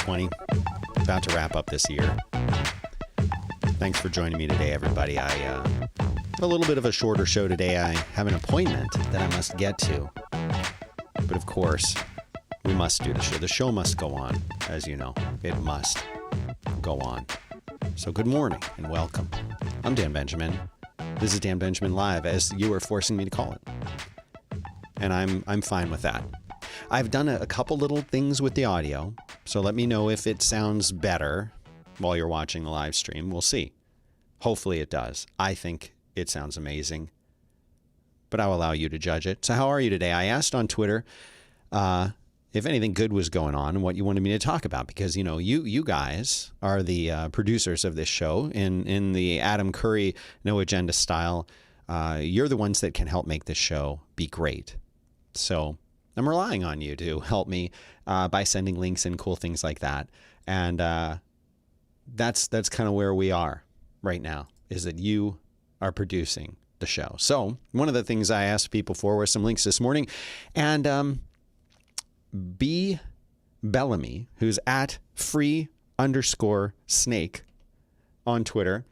2020. About to wrap up this year. Thanks for joining me today, everybody. I have a little bit of a shorter show today. I have an appointment that I must get to. But of course, we must do the show. The show must go on, as you know. It must go on. So good morning and welcome. I'm Dan Benjamin. This is Dan Benjamin Live, as you were forcing me to call it. And I'm fine with that. I've done a couple little things with the audio, so let me know if it sounds better while you're watching the live stream. We'll see. Hopefully it does. I think it sounds amazing, but I'll allow you to judge it. So how are you today? I asked on Twitter if anything good was going on and what you wanted me to talk about, because, you know, you guys are the producers of this show in the Adam Curry No Agenda style. You're the ones that can help make this show be great. So I'm relying on you to help me by sending links and cool things like that. And that's kind of where we are right now, is that you are producing the show. So one of the things I asked people for were some links this morning. And B. Bellamy, who's at free_snake on Twitter,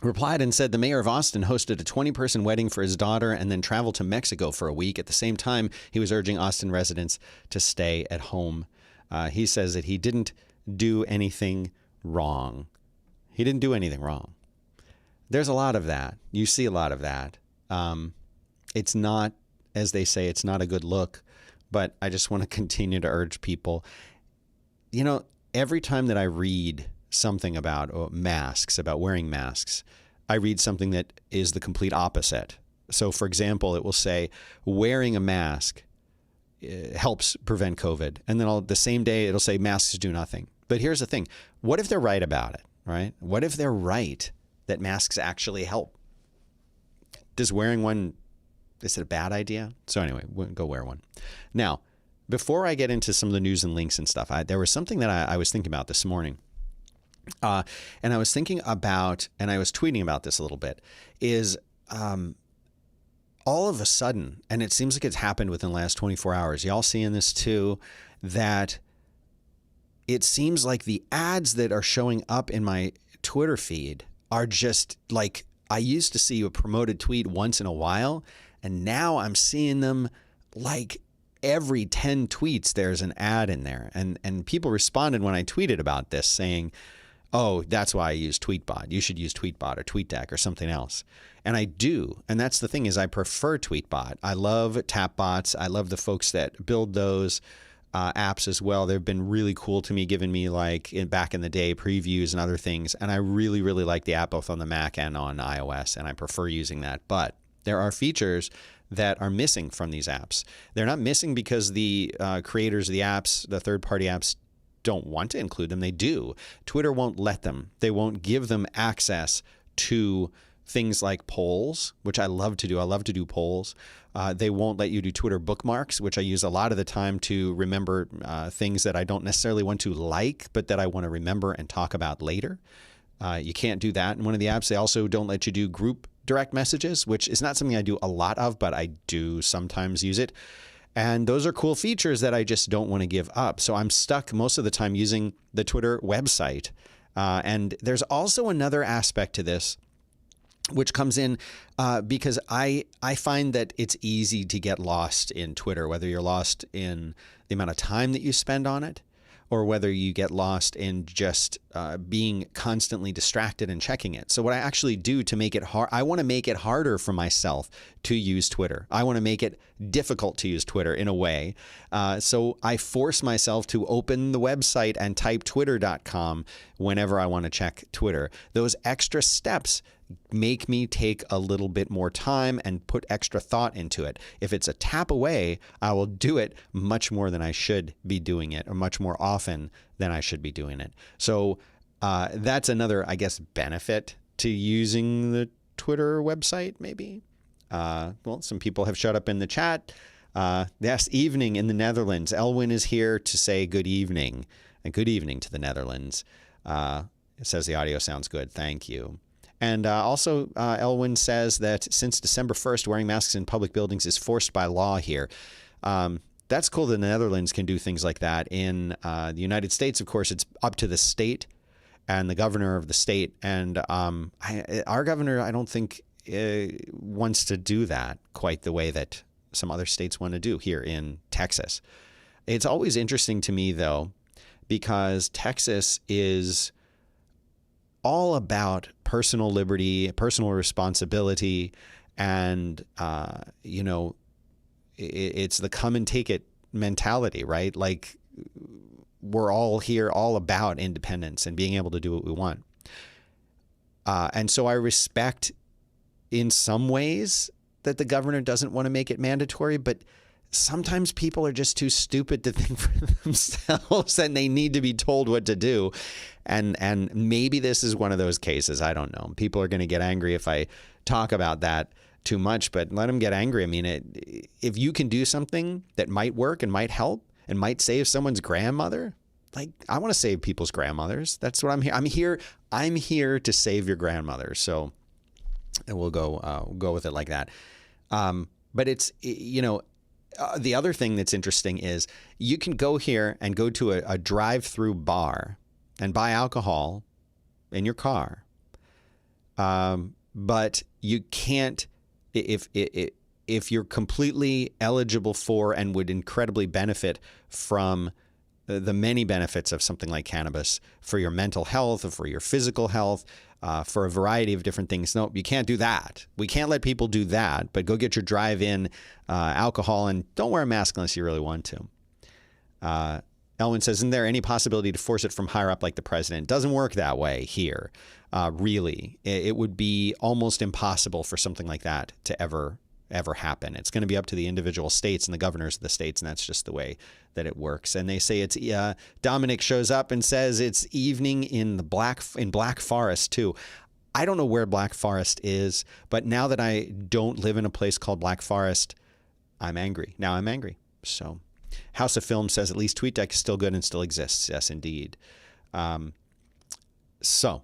replied and said the mayor of Austin hosted a 20-person wedding for his daughter and then traveled to Mexico for a week. At the same time, he was urging Austin residents to stay at home. He says that he didn't do anything wrong. He didn't do anything wrong. There's a lot of that. You see a lot of that. It's not, as they say, it's not a good look, but I just want to continue to urge people. You know, every time that I read something about masks, about wearing masks, I read something that is the complete opposite. So, for example, it will say wearing a mask helps prevent COVID. And then the same day it'll say masks do nothing. But here's the thing. What if they're right about it, right? What if they're right that masks actually help? Does wearing one, is it a bad idea? So anyway, we'll go wear one. Now, before I get into some of the news and links and stuff, there was something that I was thinking about this morning. And I was thinking about, and I was tweeting about this a little bit, is all of a sudden, and it seems like it's happened within the last 24 hours, y'all seeing this too, that it seems like the ads that are showing up in my Twitter feed are just like, I used to see a promoted tweet once in a while, and now I'm seeing them like every 10 tweets, there's an ad in there. And people responded when I tweeted about this saying, oh, that's why I use Tweetbot. You should use Tweetbot or TweetDeck or something else. And I do. And that's the thing, is I prefer Tweetbot. I love Tapbots. I love the folks that build those apps as well. They've been really cool to me, giving me back in the day previews and other things. And I really, really like the app both on the Mac and on iOS. And I prefer using that. But there are features that are missing from these apps. They're not missing because the creators of the apps, the third-party apps, don't want to include them. They do. Twitter won't let them. They won't give them access to things like polls, which I love to do. I love to do polls. They won't let you do Twitter bookmarks, which I use a lot of the time to remember things that I don't necessarily want to like, but that I want to remember and talk about later. You can't do that in one of the apps. They also don't let you do group direct messages, which is not something I do a lot of, but I do sometimes use it. And those are cool features that I just don't want to give up. So I'm stuck most of the time using the Twitter website. And there's also another aspect to this, which comes in because I find that it's easy to get lost in Twitter, whether you're lost in the amount of time that you spend on it, or whether you get lost in just being constantly distracted and checking it. So what I actually do to make it hard, I want to make it harder for myself to use Twitter. I want to make it difficult to use Twitter in a way. So I force myself to open the website and type twitter.com whenever I want to check Twitter. Those extra steps make me take a little bit more time and put extra thought into it. If it's a tap away, I will do it much more than I should be doing it, or much more often than I should be doing it. So that's another, I guess, benefit to using the Twitter website, maybe. Well, some people have showed up in the chat. Yes, evening in the Netherlands. Elwin is here to say good evening, and good evening to the Netherlands. It says the audio sounds good. Thank you. And also, Elwin says that since December 1st, wearing masks in public buildings is forced by law here. that's cool. The Netherlands can do things like that. In the United States, of course, it's up to the state and the governor of the state. And our governor, I don't think, wants to do that quite the way that some other states want to do here in Texas. It's always interesting to me, though, because Texas is all about personal liberty, personal responsibility, and, it's the come and take it mentality, right? Like, we're all here all about independence and being able to do what we want. And so I respect in some ways that the governor doesn't want to make it mandatory, but sometimes people are just too stupid to think for themselves and they need to be told what to do. And maybe this is one of those cases. I don't know. People are going to get angry if I talk about that too much, but let them get angry. I mean, if you can do something that might work and might help and might save someone's grandmother, like, I want to save people's grandmothers. That's what I'm here. I'm here to save your grandmother. So we'll go with it like that. But it's, the other thing that's interesting is you can go here and go to a drive-through bar and buy alcohol in your car. But you can't, if you're completely eligible for and would incredibly benefit from the many benefits of something like cannabis for your mental health or for your physical health, for a variety of different things. No, you can't do that. We can't let people do that, but go get your drive-in alcohol and don't wear a mask unless you really want to. Elwin says, isn't there any possibility to force it from higher up like the president? It doesn't work that way here, really. It would be almost impossible for something like that to ever happen. It's going to be up to the individual states and the governors of the states, and that's just the way that it works. And they say it's Dominic shows up and says it's evening in Black Forest too. I don't know where Black Forest is, but now that I don't live in a place called Black Forest, I'm angry. Now I'm angry. So House of Film says at least TweetDeck is still good and still exists. Yes, indeed. So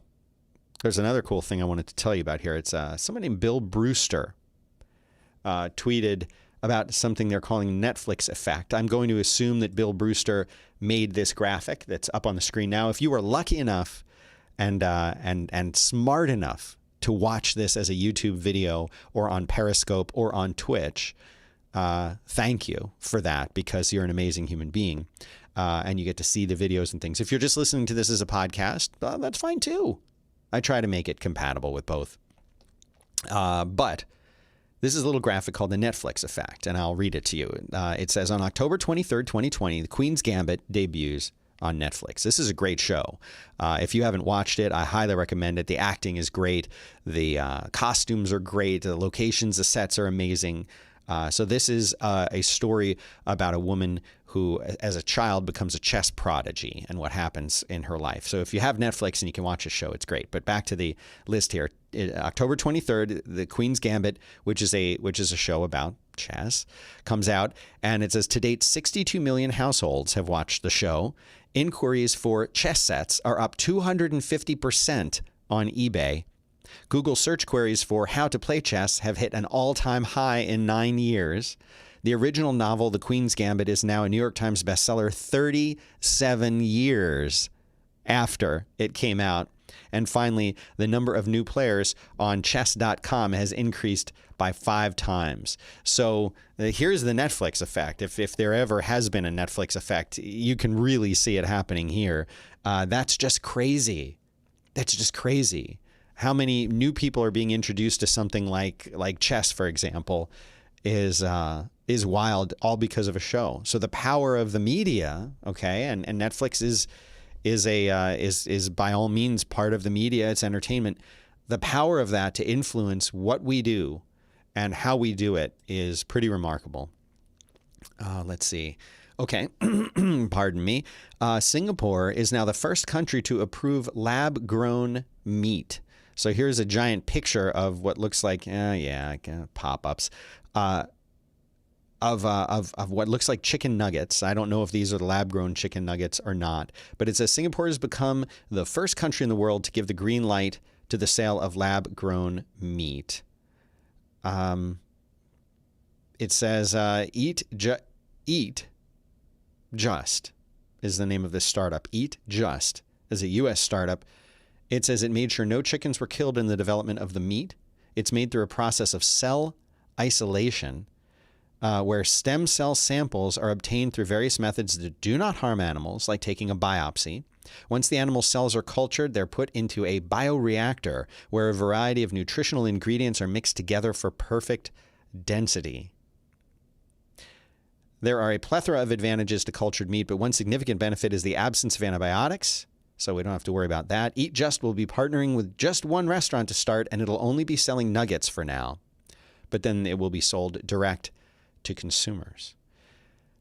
there's another cool thing I wanted to tell you about here. It's someone named Bill Brewster tweeted about something they're calling Netflix effect. I'm going to assume that Bill Brewster made this graphic that's up on the screen now. If you were lucky enough and smart enough to watch this as a YouTube video or on Periscope or on Twitch, thank you for that, because you're an amazing human being and you get to see the videos and things. If you're just listening to this as a podcast, that's fine too. I try to make it compatible with both. But this is a little graphic called the Netflix effect, and I'll read it to you. It says, on October 23rd, 2020, The Queen's Gambit debuts on Netflix. This is a great show. If you haven't watched it, I highly recommend it. The acting is great. The costumes are great. The locations, the sets are amazing. So this is a story about a woman who, as a child, becomes a chess prodigy and what happens in her life. So if you have Netflix and you can watch a show, it's great. But back to the list here. October 23rd, The Queen's Gambit, which is a show about chess, comes out. And it says, to date, 62 million households have watched the show. Inquiries for chess sets are up 250% on eBay. Google search queries for how to play chess have hit an all-time high in 9 years. The original novel, The Queen's Gambit, is now a New York Times bestseller 37 years after it came out. And finally, the number of new players on chess.com has increased by 5 times. So here's the Netflix effect. If there ever has been a Netflix effect, you can really see it happening here. That's just crazy. That's just crazy. How many new people are being introduced to something like chess, for example, is wild, all because of a show. So the power of the media, okay, and Netflix is by all means part of the media. It's entertainment. The power of that to influence what we do and how we do it is pretty remarkable. Let's see. Okay, pardon me. Singapore is now the first country to approve lab-grown meat. So here's a giant picture of what looks like, pop-ups, of what looks like chicken nuggets. I don't know if these are the lab-grown chicken nuggets or not, but it says Singapore has become the first country in the world to give the green light to the sale of lab-grown meat. It says, eat Just is the name of this startup. Eat Just is a U.S. startup. It says it made sure no chickens were killed in the development of the meat. It's made through a process of cell isolation, where stem cell samples are obtained through various methods that do not harm animals, like taking a biopsy. Once the animal cells are cultured, they're put into a bioreactor where a variety of nutritional ingredients are mixed together for perfect density. There are a plethora of advantages to cultured meat, but one significant benefit is the absence of antibiotics, so we don't have to worry about that. Eat Just will be partnering with just one restaurant to start, and it'll only be selling nuggets for now, but then it will be sold direct to consumers.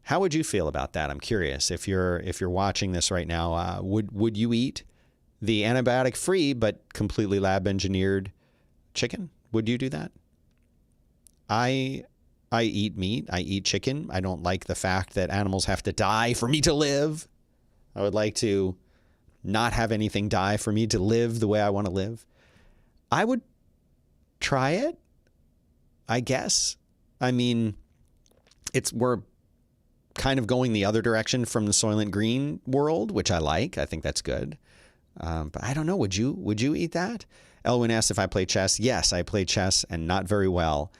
How would you feel about that? I'm curious. If you're watching this right now, would you eat the antibiotic-free but completely lab-engineered chicken? Would you do that? I eat meat. I eat chicken. I don't like the fact that animals have to die for me to live. I would like to not have anything die for me to live the way I want to live. I would try it, I guess. I mean, we're kind of going the other direction from the Soylent Green world, which I like. I think that's good. But I don't know. Would you eat that? Elwin asked if I play chess. Yes, I play chess, and not very well.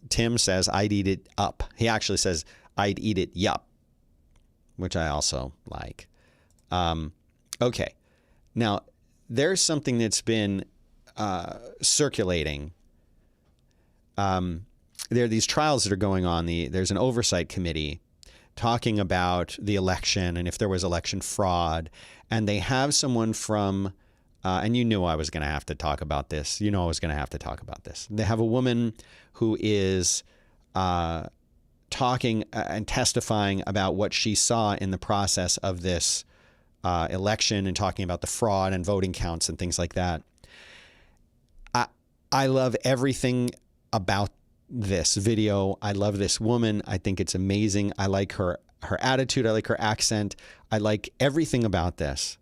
Tim says I'd eat it up. He actually says I'd eat it yup, which I also like. Okay. Now, there's something that's been circulating. There are these trials that are going on. There's an oversight committee talking about the election and if there was election fraud. And they have someone from, and you knew I was going to have to talk about this. You know I was going to have to talk about this. They have a woman who is talking and testifying about what she saw in the process of this election and talking about the fraud and voting counts and things like that. I love everything about this video. I love this woman. I think it's amazing. I like her attitude. I like her accent. I like everything about this.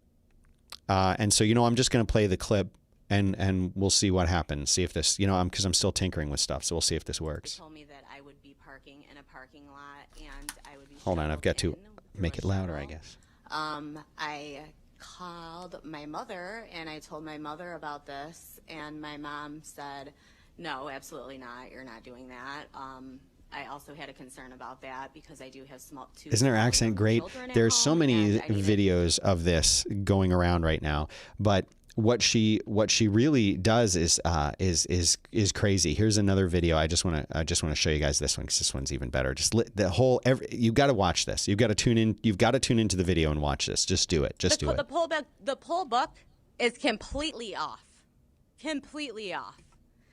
And so, I'm just going to play the clip and we'll see what happens. See if this, because I'm still tinkering with stuff. So we'll see if this works. They told me that I would be parking in a parking lot and I would be. Hold on. I've got to make it louder, I guess. I called my mother and I told my mother about this, and my mom said, no, absolutely not. You're not doing that. I also had a concern about that because I do have two. Isn't her accent great? There's so many videos of this going around right now, but what she really does is crazy. Here's another video. I just want to show you guys this one because this one's even better. Just you've got to watch this. You've got to tune in. You've got to tune into the video and watch this. Just do it. Just do it. The poll book is completely off. Completely off.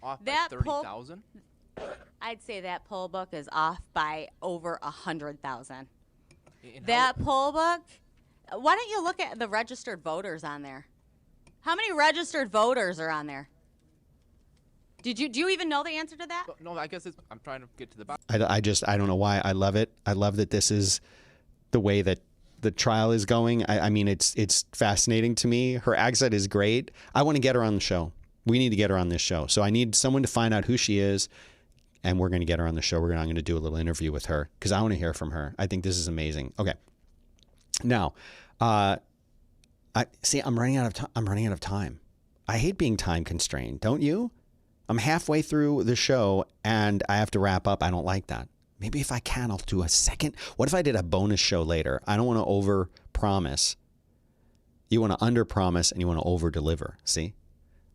Off by 30,000? I'd say that poll book is off by over 100,000. That poll book. Why don't you look at the registered voters on there? How many registered voters are on there? Do you even know the answer to that? No, I guess I'm trying to get to the bottom. I don't know why. I love it. I love that this is the way that the trial is going. I mean, it's fascinating to me. Her accent is great. I want to get her on the show. We need to get her on this show. So I need someone to find out who she is, and we're going to get her on the show. I'm going to do a little interview with her because I want to hear from her. I think this is amazing. Okay. Now, I'm running out of time. I hate being time constrained. Don't you? I'm halfway through the show and I have to wrap up. I don't like that. Maybe if I can, I'll do a second. What if I did a bonus show later? I don't want to over promise. You want to under promise and you want to over deliver. See?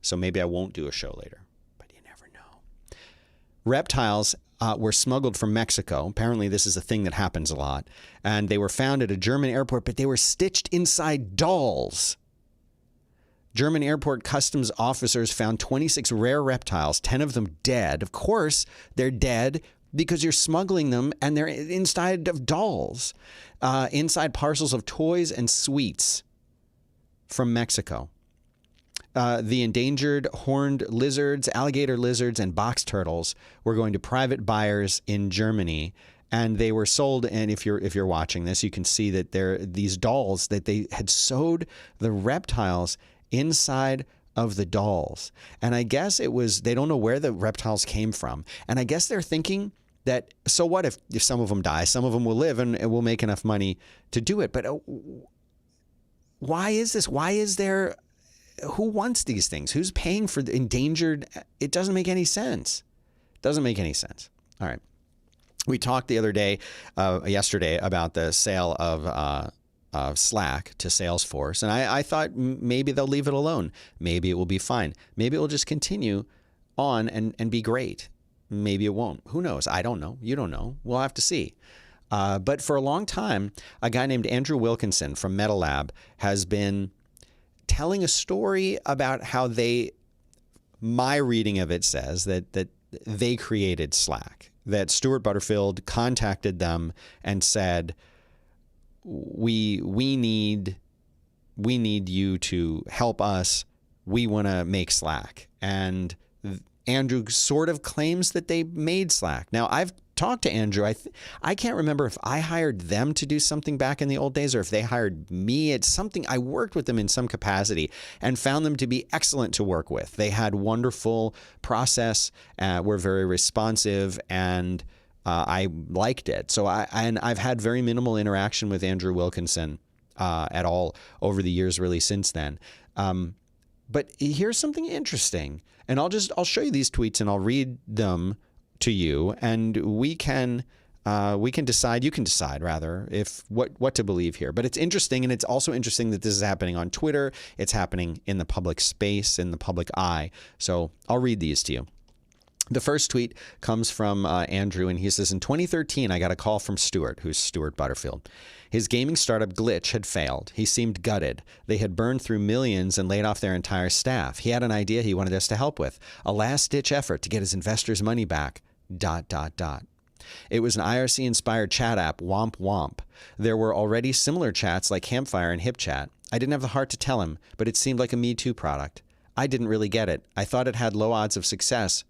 So maybe I won't do a show later, but you never know. Reptiles were smuggled from Mexico. Apparently this is a thing that happens a lot. And they were found at a German airport, but they were stitched inside dolls. German airport customs officers found 26 rare reptiles, 10 of them dead. Of course, they're dead because you're smuggling them and they're inside of dolls, inside parcels of toys and sweets from Mexico. The endangered horned lizards, alligator lizards, and box turtles were going to private buyers in Germany, and they were sold. And if you're watching this, you can see that they're these dolls that they had sewed the reptiles inside of the dolls. And I guess they don't know where the reptiles came from. And I guess they're thinking that so what if some of them die? Some of them will live and we'll make enough money to do it. But why is this? Why is there? Who wants these things? Who's paying for the endangered? It doesn't make any sense. Doesn't make any sense. All right. We talked the other day, yesterday, about the sale of Slack to Salesforce. And I thought maybe they'll leave it alone. Maybe it will be fine. Maybe it will just continue on and be great. Maybe it won't. Who knows? I don't know. You don't know. We'll have to see. But for a long time, a guy named Andrew Wilkinson from Metal Lab has been telling a story about how my reading of it says that they created Slack, that Stuart Butterfield contacted them and said, we need you to help us. We want to make Slack. And Andrew sort of claims that they made Slack. Now, I've talked to Andrew. I can't remember if I hired them to do something back in the old days or if they hired me. It's something I worked with them in some capacity and found them to be excellent to work with. They had wonderful process, were very responsive, and I liked it. So I've had very minimal interaction with Andrew Wilkinson at all over the years, really, since then. But here's something interesting, and I'll show you these tweets and I'll read them to you, and we can decide. You can decide rather if what to believe here. But it's interesting, and it's also interesting that this is happening on Twitter. It's happening in the public space, in the public eye. So I'll read these to you. The first tweet comes from Andrew, and he says, in 2013, I got a call from Stuart, who's Stuart Butterfield. His gaming startup Glitch had failed. He seemed gutted. They had burned through millions and laid off their entire staff. He had an idea he wanted us to help with, a last-ditch effort to get his investors' money back, ... It was an IRC-inspired chat app, Womp Womp. There were already similar chats like Campfire and HipChat. I didn't have the heart to tell him, but it seemed like a Me Too product. I didn't really get it. I thought it had low odds of success, ...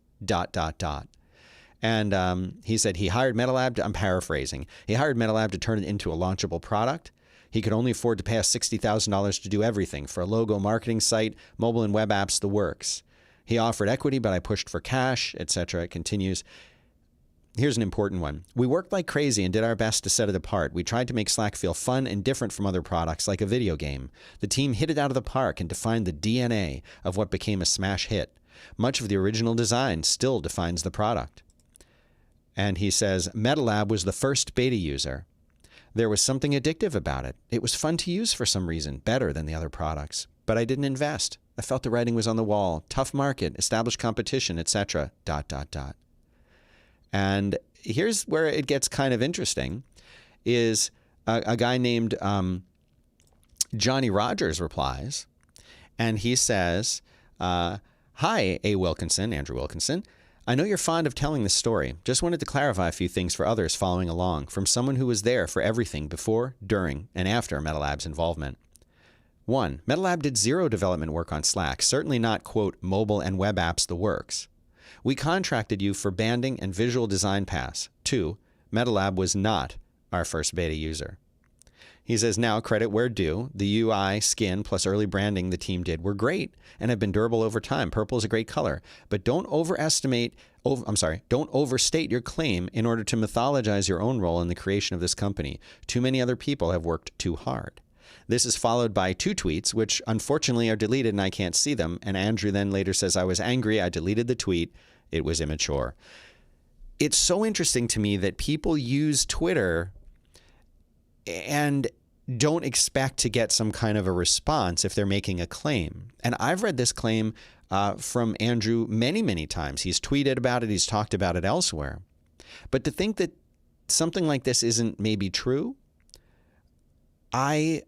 And he said he hired Metal Lab. I'm paraphrasing. He hired Metal Lab to turn it into a launchable product. He could only afford to pay us $60,000 to do everything, for a logo, marketing site, mobile and web apps, the works. He offered equity, but I pushed for cash, etc. It continues. Here's an important one. We worked like crazy and did our best to set it apart. We tried to make Slack feel fun and different from other products, like a video game. The team hit it out of the park and defined the DNA of what became a smash hit. Much of the original design still defines the product. And he says, Metal Lab was the first beta user. There was something addictive about it. It was fun to use for some reason, better than the other products. But I didn't invest. I felt the writing was on the wall. Tough market, established competition, etc. ... And here's where it gets kind of interesting, is a guy named Johnny Rogers replies, and he says, hi, Andrew Wilkinson. I know you're fond of telling this story. Just wanted to clarify a few things for others following along, from someone who was there for everything before, during, and after Metal Lab's involvement. 1. Metal Lab did zero development work on Slack, certainly not, quote, mobile and web apps the works. We contracted you for banding and visual design pass. 2. Metal Lab was not our first beta user. He says, now credit where due. The UI, skin, plus early branding the team did were great and have been durable over time. Purple is a great color, but don't overstate your claim in order to mythologize your own role in the creation of this company. Too many other people have worked too hard. This is followed by 2 tweets, which unfortunately are deleted and I can't see them. And Andrew then later says, I was angry. I deleted the tweet. It was immature. It's so interesting to me that people use Twitter and don't expect to get some kind of a response if they're making a claim. And I've read this claim from Andrew many, many times. He's tweeted about it. He's talked about it elsewhere. But to think that something like this isn't maybe true, I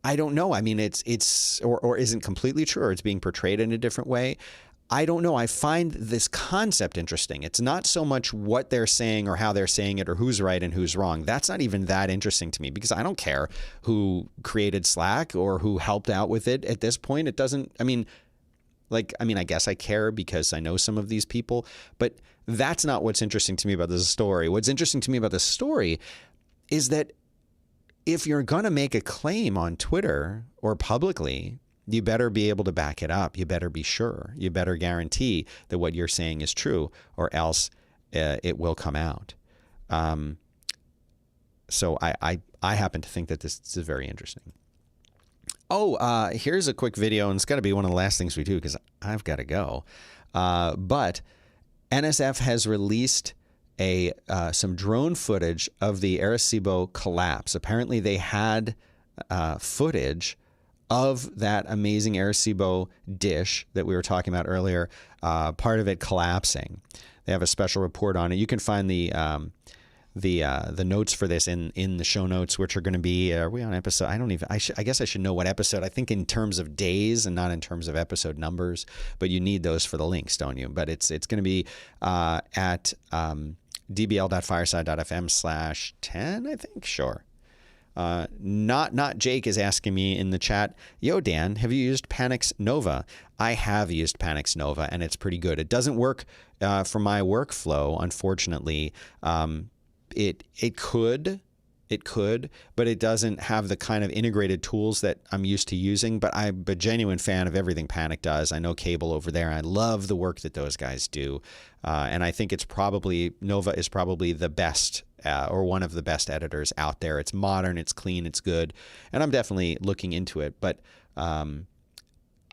don't know. I mean, it's isn't completely true, or it's being portrayed in a different way. I don't know. I find this concept interesting. It's not so much what they're saying or how they're saying it or who's right and who's wrong. That's not even that interesting to me, because I don't care who created Slack or who helped out with it at this point. It doesn't, I guess I care because I know some of these people, but that's not what's interesting to me about this story. What's interesting to me about this story is that if you're going to make a claim on Twitter or publicly, you better be able to back it up. You better be sure. You better guarantee that what you're saying is true, or else it will come out. So I happen to think that this is very interesting. Oh, here's a quick video, and it's got to be one of the last things we do because I've got to go. But NSF has released some drone footage of the Arecibo collapse. Apparently, they had footage of that amazing Arecibo dish that we were talking about earlier, part of it collapsing. They have a special report on it. You can find the notes for this in the show notes, which are going to be, are we on episode? I guess I should know what episode. I think in terms of days and not in terms of episode numbers, but you need those for the links, don't you? But it's going to be at dbl.fireside.fm/10, I think. Sure. Not Jake is asking me in the chat, yo, Dan, have you used Panix Nova? I have used Panix Nova, and it's pretty good. It doesn't work for my workflow, unfortunately. It could, but it doesn't have the kind of integrated tools that I'm used to using. But I'm a genuine fan of everything Panic does. I know Cable over there. I love the work that those guys do. And I think Nova is probably the best or one of the best editors out there. It's modern, it's clean, it's good. And I'm definitely looking into it. But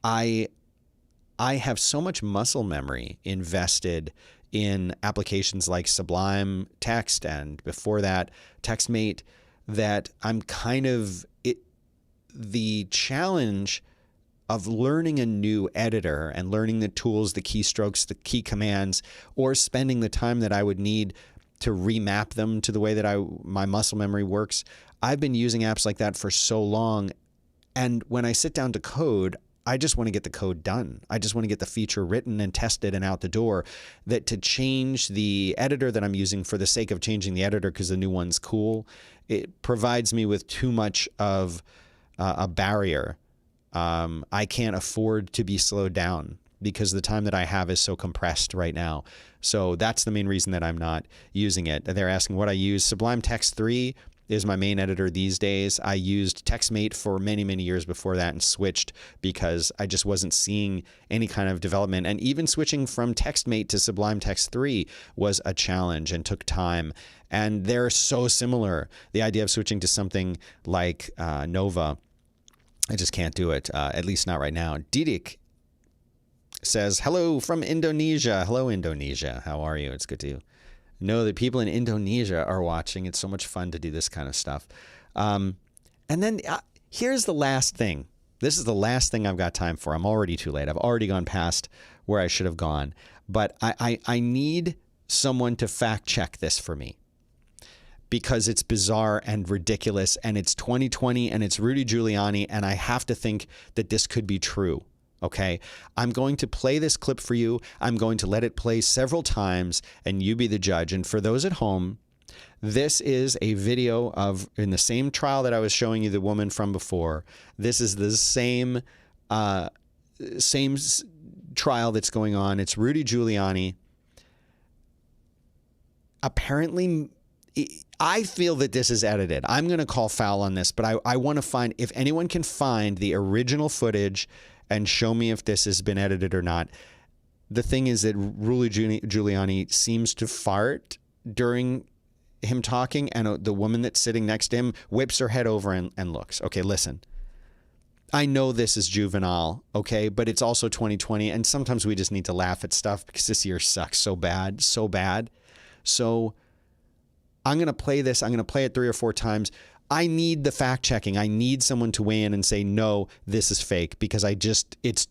I have so much muscle memory invested in applications like Sublime Text and before that TextMate that I'm kind of the challenge of learning a new editor and learning the tools, the keystrokes, the key commands, or spending the time that I would need to remap them to the way that my muscle memory works. I've been using apps like that for so long. And when I sit down to code, I just want to get the code done. I just want to get the feature written and tested and out the door. That to change the editor that I'm using for the sake of changing the editor because the new one's cool, it provides me with too much of a barrier. I can't afford to be slowed down because the time that I have is so compressed right now. So that's the main reason that I'm not using it. They're asking what I use. Sublime Text 3 is my main editor these days. I used TextMate for many, many years before that and switched because I just wasn't seeing any kind of development. And even switching from TextMate to Sublime Text 3 was a challenge and took time. And they're so similar. The idea of switching to something like Nova, I just can't do it, at least not right now. Didik says, hello from Indonesia. Hello, Indonesia. How are you? It's good to know that people in Indonesia are watching. It's so much fun to do this kind of stuff. And then here's the last thing. This is the last thing I've got time for. I'm already too late. I've already gone past where I should have gone. But I need someone to fact check this for me because it's bizarre and ridiculous and it's 2020 and it's Rudy Giuliani and I have to think that this could be true. Okay, I'm going to play this clip for you. I'm going to let it play several times and you be the judge. And for those at home, this is a video of in the same trial that I was showing you the woman from before. This is the same trial that's going on. It's Rudy Giuliani. Apparently, I feel that this is edited. I'm going to call foul on this, but I want to find if anyone can find the original footage and show me if this has been edited or not. The thing is that Rudy Giuliani seems to fart during him talking, and the woman that's sitting next to him whips her head over and looks. Okay, listen. I know this is juvenile, okay, but it's also 2020, and sometimes we just need to laugh at stuff because this year sucks so bad, so bad. So I'm going to play this. I'm going to play it 3 or 4 times. I need the fact checking. I need someone to weigh in and say, no, this is fake because it's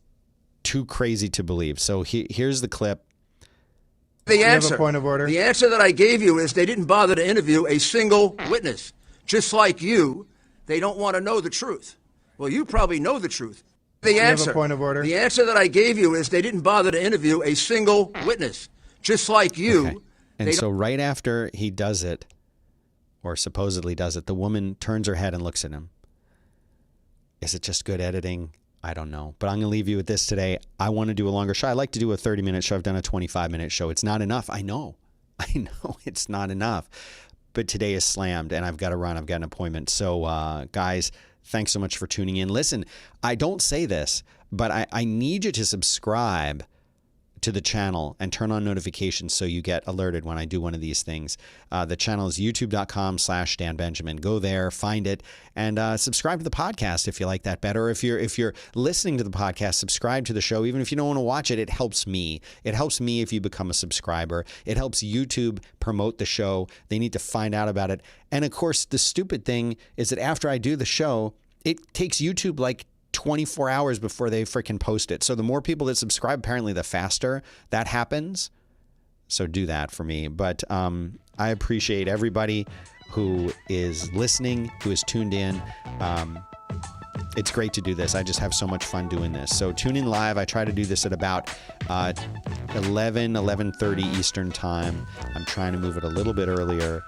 too crazy to believe. So here's the clip. The answer. You have a point of order? The answer that I gave you is they didn't bother to interview a single witness. Just like you, they don't want to know the truth. Well, you probably know the truth. The answer. You have a point of order? The answer that I gave you is they didn't bother to interview a single witness. Just like you. Okay. And so right after he does it, or supposedly does it, the woman turns her head and looks at him. Is it just good editing? I don't know. But I'm going to leave you with this today. I want to do a longer show. I like to do a 30-minute show. I've done a 25-minute show. It's not enough. I know it's not enough. But today is slammed, and I've got to run. I've got an appointment. So, guys, thanks so much for tuning in. Listen, I don't say this, but I need you to subscribe to the channel and turn on notifications so you get alerted when I do one of these things. The channel is youtube.com/Dan Benjamin. Go there, find it, and subscribe to the podcast if you like that better. If you're listening to the podcast, subscribe to the show. Even if you don't want to watch it, it helps me. It helps me if you become a subscriber. It helps YouTube promote the show. They need to find out about it. And of course, the stupid thing is that after I do the show, it takes YouTube like 24 hours before they freaking post it. So the more people that subscribe, apparently the faster that happens. So do that for me. But I appreciate everybody who is listening, who is tuned in. It's great to do this. I just have so much fun doing this. So tune in live. I try to do this at about 11:30 Eastern time. I'm trying to move it a little bit earlier.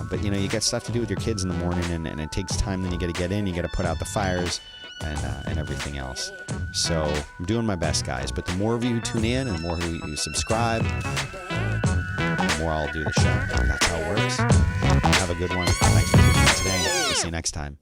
But, you get stuff to do with your kids in the morning, and it takes time. Then you got to get in. You got to put out the fires. And everything else. So I'm doing my best, guys. But the more of you who tune in and the more who you subscribe, the more I'll do the show. That's how it works. Have a good one. Thanks for tuning in today. See you next time.